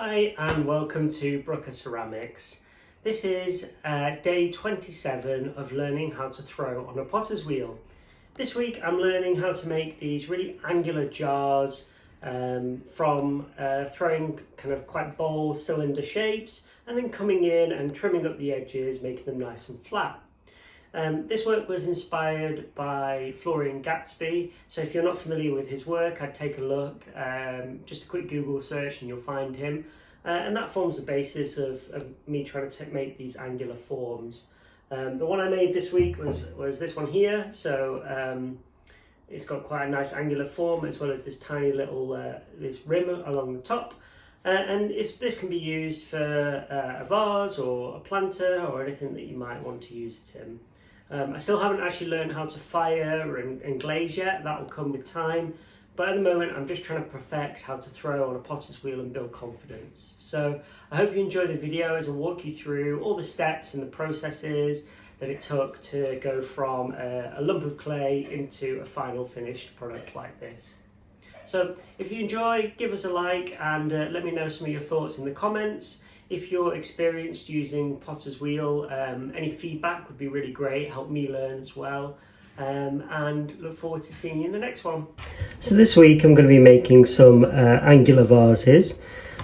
Hi and welcome to Brooker Ceramics. This is day 27 of learning how to throw on a potter's wheel. This week I'm learning how to make these really angular jars from throwing kind of quite bowl cylinder shapes and then coming in and trimming up the edges, making them nice and flat. This work was inspired by Florian Gatsby, so if you're not familiar with his work, I'd take a look, just a quick Google search and you'll find him. And that forms the basis of me trying to make these angular forms. The one I made this week was this one here, so it's got quite a nice angular form as well as this tiny little this rim along the top. And this can be used for a vase or a planter or anything that you might want to use it in. I still haven't actually learned how to fire and glaze yet, that will come with time, but at the moment I'm just trying to perfect how to throw on a potter's wheel and build confidence. So I hope you enjoy the video as I walk you through all the steps and the processes that it took to go from a lump of clay into a final finished product like this. So if you enjoy, give us a like and let me know some of your thoughts in the comments. If you're experienced using potter's wheel, any feedback would be really great, help me learn as well. And look forward to seeing you in the next one. So this week I'm going to be making some angular vases.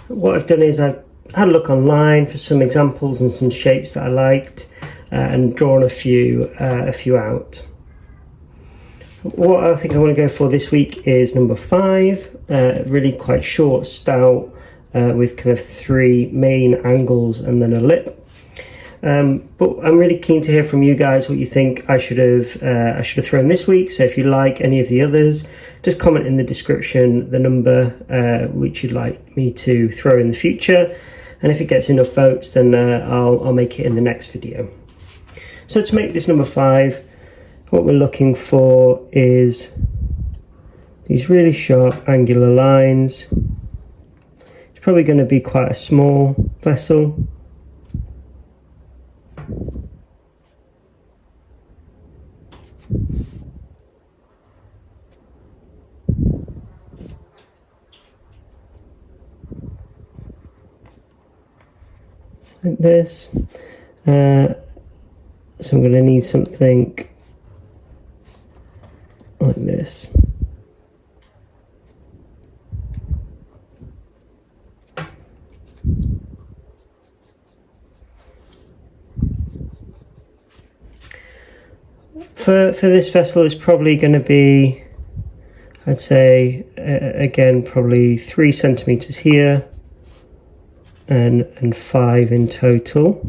What I've done is I've had a look online for some examples and some shapes that I liked and drawn a few out. What I think I want to go for this week is number 5, really quite short, stout, with kind of 3 main angles and then a lip. But I'm really keen to hear from you guys what you think I should have thrown this week. So if you like any of the others, just comment in the description the number which you'd like me to throw in the future, and if it gets enough votes then I'll make it in the next video. So to make this number 5, what we're looking for is these really sharp angular lines. It's probably going to be quite a small vessel. Like this. So I'm going to need something like this. For this vessel it's probably going to be, I'd say, again probably 3 centimeters here and 5 in total.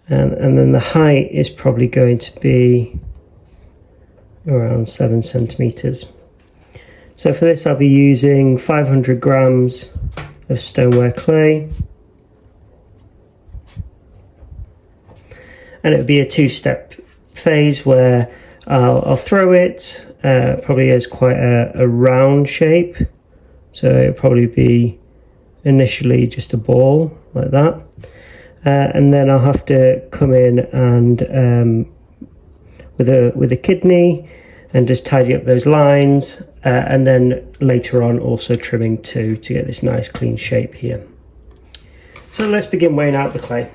And then the height is probably going to be around 7 centimeters. So for this I'll be using 500 grams of stoneware clay. And it'll be a 2-step phase where I'll throw it probably as quite a round shape. So it'll probably be initially just a ball like that. And then I'll have to come in and with a kidney and just tidy up those lines, and then later on also trimming too to get this nice clean shape here. So let's begin weighing out the clay.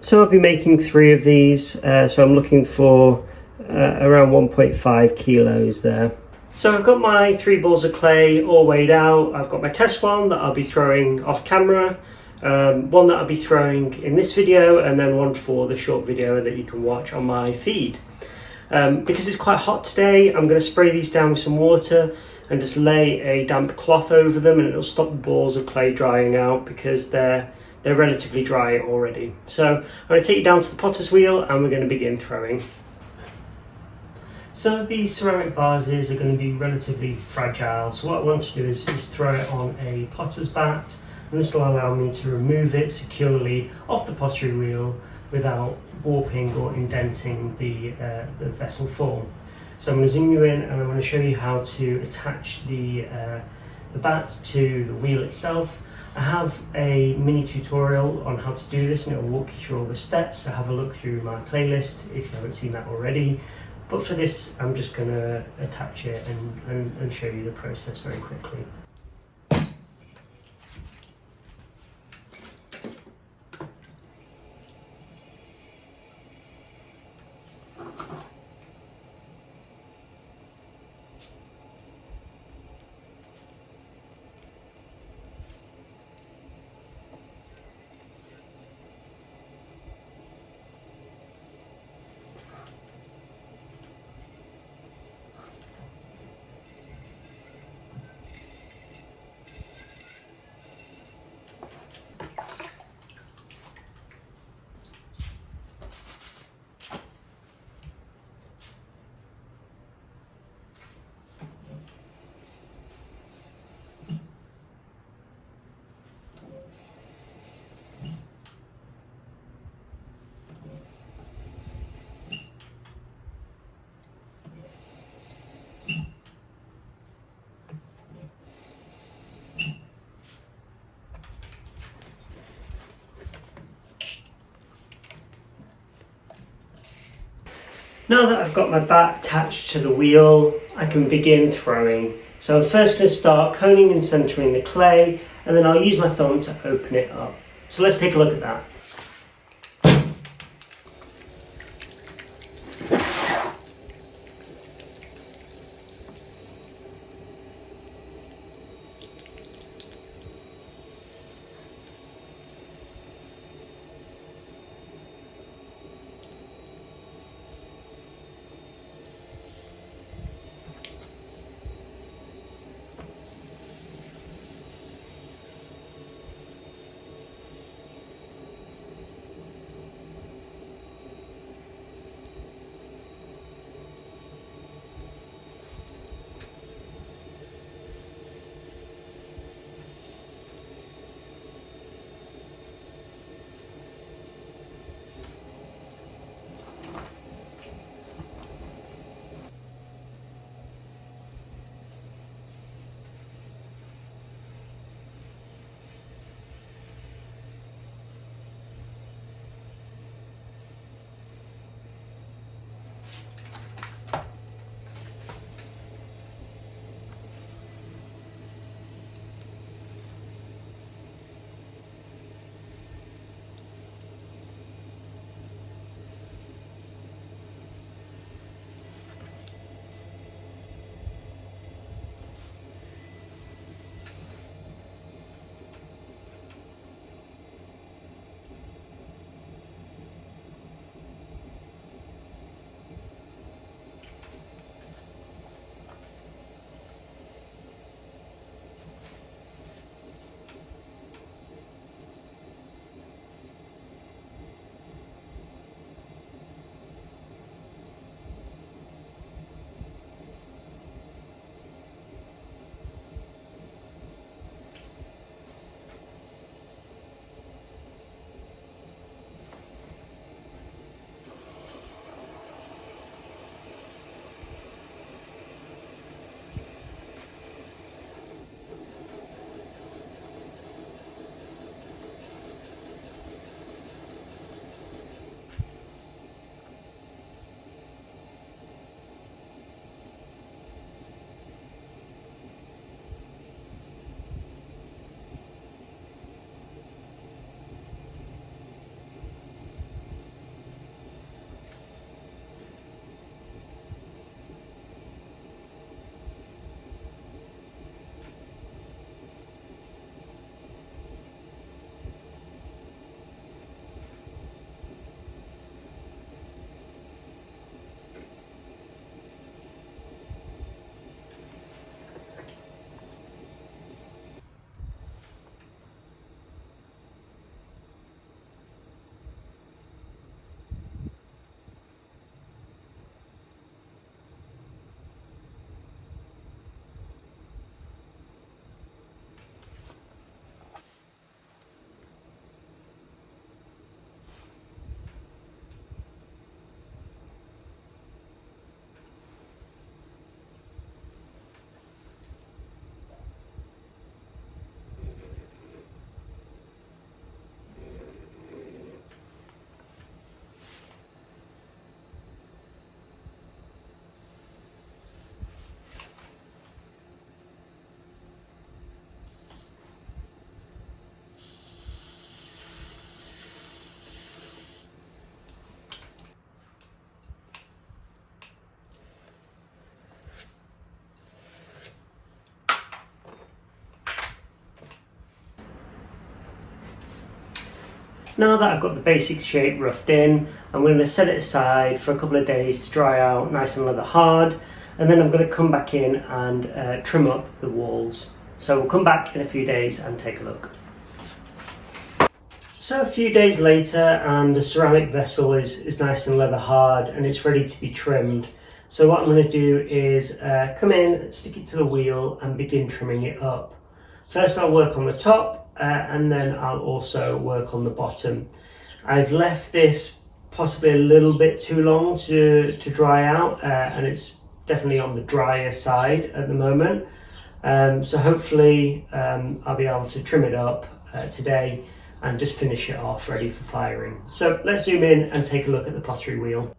So I'll be making 3 of these, so I'm looking for around 1.5 kilos there. So I've got my 3 balls of clay all weighed out. I've got my test one that I'll be throwing off camera, one that I'll be throwing in this video, and then one for the short video that you can watch on my feed. Because it's quite hot today, I'm going to spray these down with some water and just lay a damp cloth over them, and it'll stop the balls of clay drying out because they're relatively dry already. So I'm going to take you down to the potter's wheel and we're going to begin throwing. So these ceramic vases are going to be relatively fragile, so what I want to do is throw it on a potter's bat, and this will allow me to remove it securely off the pottery wheel without warping or indenting the vessel form. So I'm going to zoom you in and I'm going to show you how to attach the bat to the wheel itself. I have a mini tutorial on how to do this and it will walk you through all the steps, so have a look through my playlist if you haven't seen that already. But for this I'm just going to attach it and show you the process very quickly. Now that I've got my bat attached to the wheel, I can begin throwing. So I'm first going to start coning and centering the clay, and then I'll use my thumb to open it up. So let's take a look at that. Now that I've got the basic shape roughed in, I'm going to set it aside for a couple of days to dry out nice and leather hard, and then I'm going to come back in and trim up the walls. So we'll come back in a few days and take a look. So a few days later, and the ceramic vessel is nice and leather hard and it's ready to be trimmed. So what I'm going to do is come in, stick it to the wheel and begin trimming it up. First I'll work on the top and then I'll also work on the bottom. I've left this possibly a little bit too long to dry out and it's definitely on the drier side at the moment. So hopefully I'll be able to trim it up today and just finish it off ready for firing. So let's zoom in and take a look at the pottery wheel.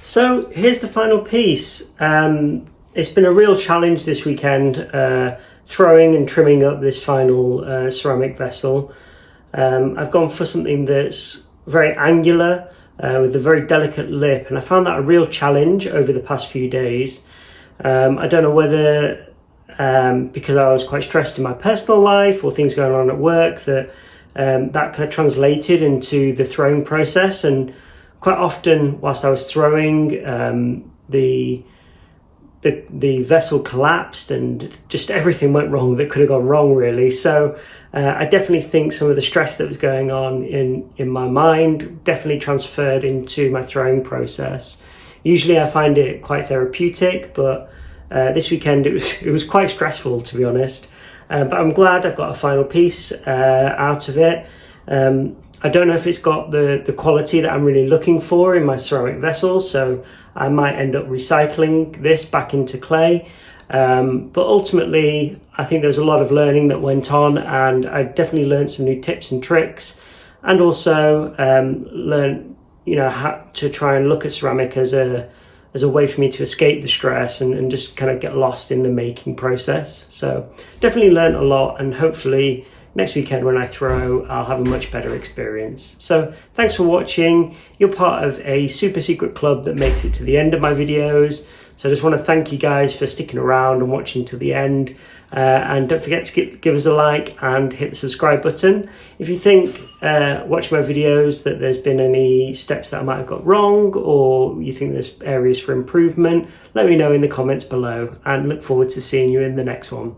So here's the final piece. It's been a real challenge this weekend, throwing and trimming up this final ceramic vessel. I've gone for something that's very angular with a very delicate lip, and I found that a real challenge over the past few days. I don't know whether because I was quite stressed in my personal life or things going on at work that that kind of translated into the throwing process, and quite often whilst I was throwing, the the vessel collapsed and just everything went wrong that could have gone wrong, really. So I definitely think some of the stress that was going on in my mind definitely transferred into my throwing process. Usually I find it quite therapeutic, but this weekend it was quite stressful, to be honest. But I'm glad I've got a final piece out of it. I don't know if it's got the quality that I'm really looking for in my ceramic vessels, so I might end up recycling this back into clay. But ultimately, I think there's a lot of learning that went on, and I definitely learned some new tips and tricks, and also learned, how to try and look at ceramic as a way for me to escape the stress and just kind of get lost in the making process. So definitely learned a lot, and hopefully next weekend when I throw, I'll have a much better experience. So thanks for watching. You're part of a super secret club that makes it to the end of my videos. So I just want to thank you guys for sticking around and watching to the end. And don't forget to give us a like and hit the subscribe button. If you think watching my videos that there's been any steps that I might have got wrong, or you think there's areas for improvement, let me know in the comments below, and look forward to seeing you in the next one.